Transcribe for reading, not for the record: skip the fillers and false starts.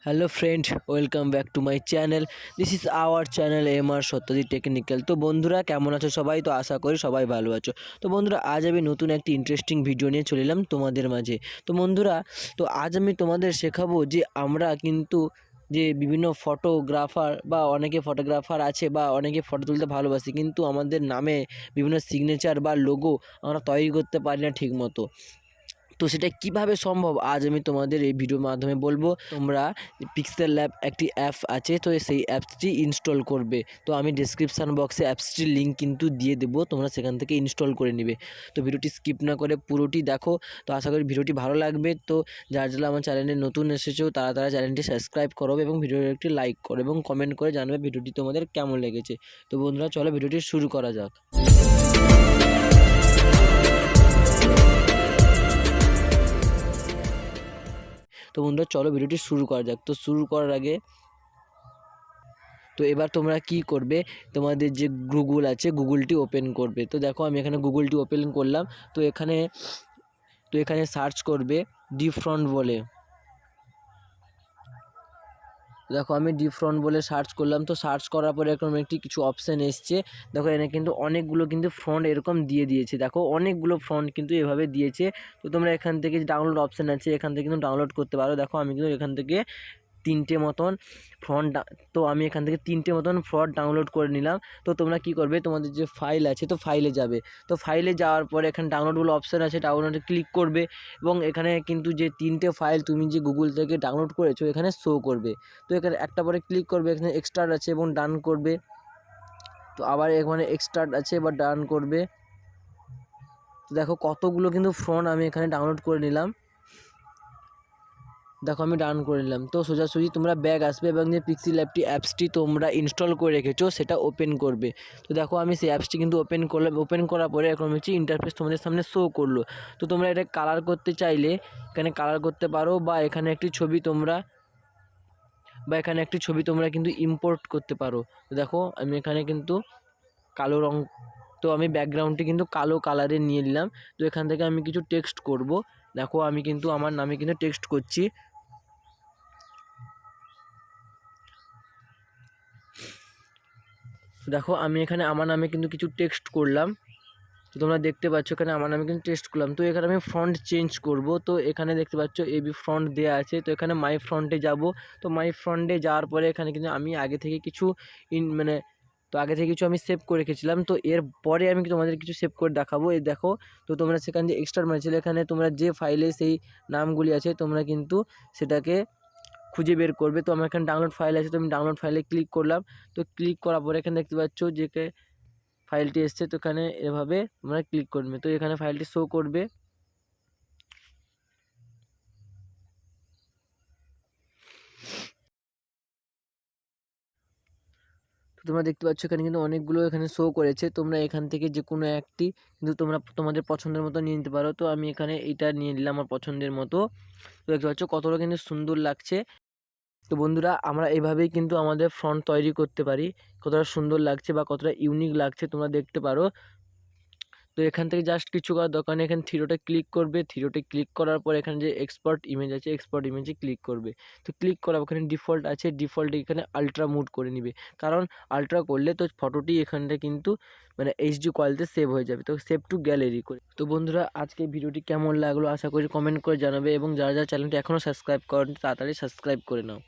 Hello friend, welcome back to my channel. This is our channel mr.satyajit technical. তো বন্ধুরা, কেমন আছো সবাই? তো আশা করি সবাই ভালো আছো। তো বন্ধুরা, আজ আমি নতুন একটি ইন্টারেস্টিং ভিডিও নিয়ে চলে এলাম তোমাদের মাঝে। তো বন্ধুরা, আজ আমি তোমাদের শেখাবো যে আমরা কিন্তু যে বিভিন্ন ফটোগ্রাফার বা অনেকে ফটোগ্রাফার আছে বা অনেকে ফটো তুলতে ভালোবাসি, কিন্তু আমাদের নামে বিভিন্ন সিগনেচার বা লোগো আমরা তৈরি করতে পারি না ঠিকমতো। তো সেটা কিভাবে সম্ভব আজ আমি তোমাদের এই ভিডিওর মাধ্যমে বলবো। তোমরা pixelLab একটি অ্যাপ আছে, তো সেই অ্যাপসটি ইনস্টল করবে। তো আমি ডেসক্রিপশান বক্সে অ্যাপসটির লিঙ্ক কিন্তু দিয়ে দেবো, তোমরা সেখান থেকে ইনস্টল করে নেবে। তো ভিডিওটি স্কিপ না করে পুরোটি দেখো। তো আশা করি ভিডিওটি ভালো লাগবে। তো যারা আমার চ্যানেলে নতুন এসেছো তারা চ্যানেলটি সাবস্ক্রাইব করো এবং ভিডিওটি একটি লাইক করো এবং কমেন্ট করে জানাবে ভিডিওটি তোমাদের কেমন লেগেছে। তো বন্ধুরা, চলো ভিডিওটি শুরু করা যাক। তো বন্ধুরা, চলো ভিডিওটি শুরু করা যাক। তো শুরু করার আগে এবার তোমরা কি করবে, তোমাদের যে গুগল আছে গুগলটি ওপেন করবে। তো দেখো আমি এখানে গুগলটি ওপেন করলাম। তো এখানে সার্চ করবে ডিফ্রন্ট বলে। দেখো আমি ডিফ্রন্ট বলে সার্চ করলাম। তো সার্চ করার পরে এরকম কিছু অপশান এসছে। দেখো এখানে কিন্তু অনেকগুলো কিন্তু ফ্রন্ট এরকম দিয়ে দিয়েছে। দেখো অনেকগুলো ফ্রন্ট কিন্তু এভাবে দিয়েছে। তো তোমরা এখান থেকে ডাউনলোড অপশান আছে, এখান থেকে কিন্তু ডাউনলোড করতে পারো। দেখো আমি কিন্তু এখান থেকে তিনটে মতন ফ্রন্ট ডাউনলোড করে নিলাম। তো তোমরা কি করবে, তোমাদের যে ফাইল আছে তো ফাইলে যাবে। তো ফাইলে যাওয়ার পরে এখানে ডাউনলোড বলে অপশান আছে, ডাউনলোডে ক্লিক করবে এবং এখানে কিন্তু যে তিনটে ফাইল তুমি যে গুগল থেকে ডাউনলোড করেছো এখানে শো করবে। তো এখানে একটা পরে ক্লিক করবে, এখানে এক্সট্রাক্ট আছে এবং ডান করবে। তো আবার এখানে এক্সট্রাক্ট আছে, এবার ডান করবে। তো দেখো কতগুলো কিন্তু ফ্রন্ট আমি এখানে ডাউনলোড করে নিলাম। দেখো আমি ডান করে নিলাম। তো সোজাসুজি তোমরা ব্যাগ আসবে এবং যে pixelLab অ্যাপসটি তোমরা ইনস্টল করে রেখেছো সেটা ওপেন করবে। তো দেখো আমি সেই অ্যাপসটি কিন্তু ওপেন করলাম। ওপেন করার পরে এরকম ইন্টারফেস তোমাদের সামনে শো করলো। তো তোমরা এটা কালার করতে চাইলে এখানে কালার করতে পারো, বা এখানে একটি ছবি তোমরা কিন্তু ইম্পোর্ট করতে পারো। তো দেখো আমি এখানে কিন্তু কালো রং, তো আমি ব্যাকগ্রাউন্ডটি কিন্তু কালো কালারে নিয়ে নিলাম। তো এখান থেকে আমি কিছু টেক্সট করব। দেখো আমি কিন্তু আমার নামে কিন্তু টেক্সট করছি। দেখো আমি এখানে আমার নামে কিন্তু কিছু টেক্সট করলাম। তো তোমরা দেখতে পাচ্ছ এখানে আমার নামে কিন্তু টেক্সট করলাম। তো এখানে আমি ফ্রন্ট চেঞ্জ করব। তো এখানে দেখতে পাচ্ছ এবি ফ্রন্ট দেওয়া আছে। তো এখানে মাই ফ্রন্টে যাব। তো মাই ফ্রন্টে যাওয়ার পরে এখানে কিন্তু আমি আগে থেকে কিছু আমি সেভ করে রেখেছিলাম। তো এর পরে আমি তোমাদের কিছু সেভ করে দেখাবো। এই দেখো, তো তোমরা সেখানে যে এক্সট্রা মারছিল এখানে তোমরা যে ফাইলে সেই নামগুলি আছে তোমরা কিন্তু সেটাকে খুঁজে বের করবে। তো আমার এখানে ডাউনলোড ফাইল আছে, তো আমি ডাউনলোড ফাইলে ক্লিক করলাম। তো ক্লিক করার পরে এখানে দেখতে পাচ্ছ যে ফাইলটি এসছে। তো এখানে এভাবে তোমরা ক্লিক করবে, তো এখানে ফাইলটি শো করবে। তো তোমরা দেখতে পাচ্ছ এখানে কিন্তু অনেকগুলো এখানে শো করেছে। তোমরা এখান থেকে যে কোনো একটি কিন্তু তোমরা তোমাদের পছন্দের মতো নিয়ে নিতে পারো। তো আমি এখানে এটা নিয়ে নিলাম আমার পছন্দের মতো। তো দেখতে পাচ্ছ কতটা কিন্তু সুন্দর লাগছে। তো বন্ধুরা, আমরা এভাবেই কিন্তু আমাদের ফ্রন্ট তৈরি করতে পারি। কতটা সুন্দর লাগছে বা কতটা ইউনিক লাগছে তোমরা দেখতে পারো। তো এখান থেকে জাস্ট কিছু করার দরকার নেই, এখানে থ্রিডটে ক্লিক করবে। থ্রিডটে ক্লিক করার পর এখানে যে এক্সপোর্ট ইমেজ আছে এক্সপোর্ট ইমেজে ক্লিক করবে। তো ক্লিক করার ওখানে ডিফল্ট আছে, ডিফল্টে এখানে আলট্রা মুড করে নিবে, কারণ আলট্রা করলে তো ফটোটি এখানটা কিন্তু এইচডি কোয়ালিটিতে সেভ হয়ে যাবে। তো সেভ টু গ্যালারি করে। তো বন্ধুরা, আজকে ভিডিওটি কেমন লাগলো আশা করি কমেন্ট করে জানাবে, এবং যারা চ্যানেলটি এখনও সাবস্ক্রাইব করেন তাড়াতাড়ি সাবস্ক্রাইব করে নাও।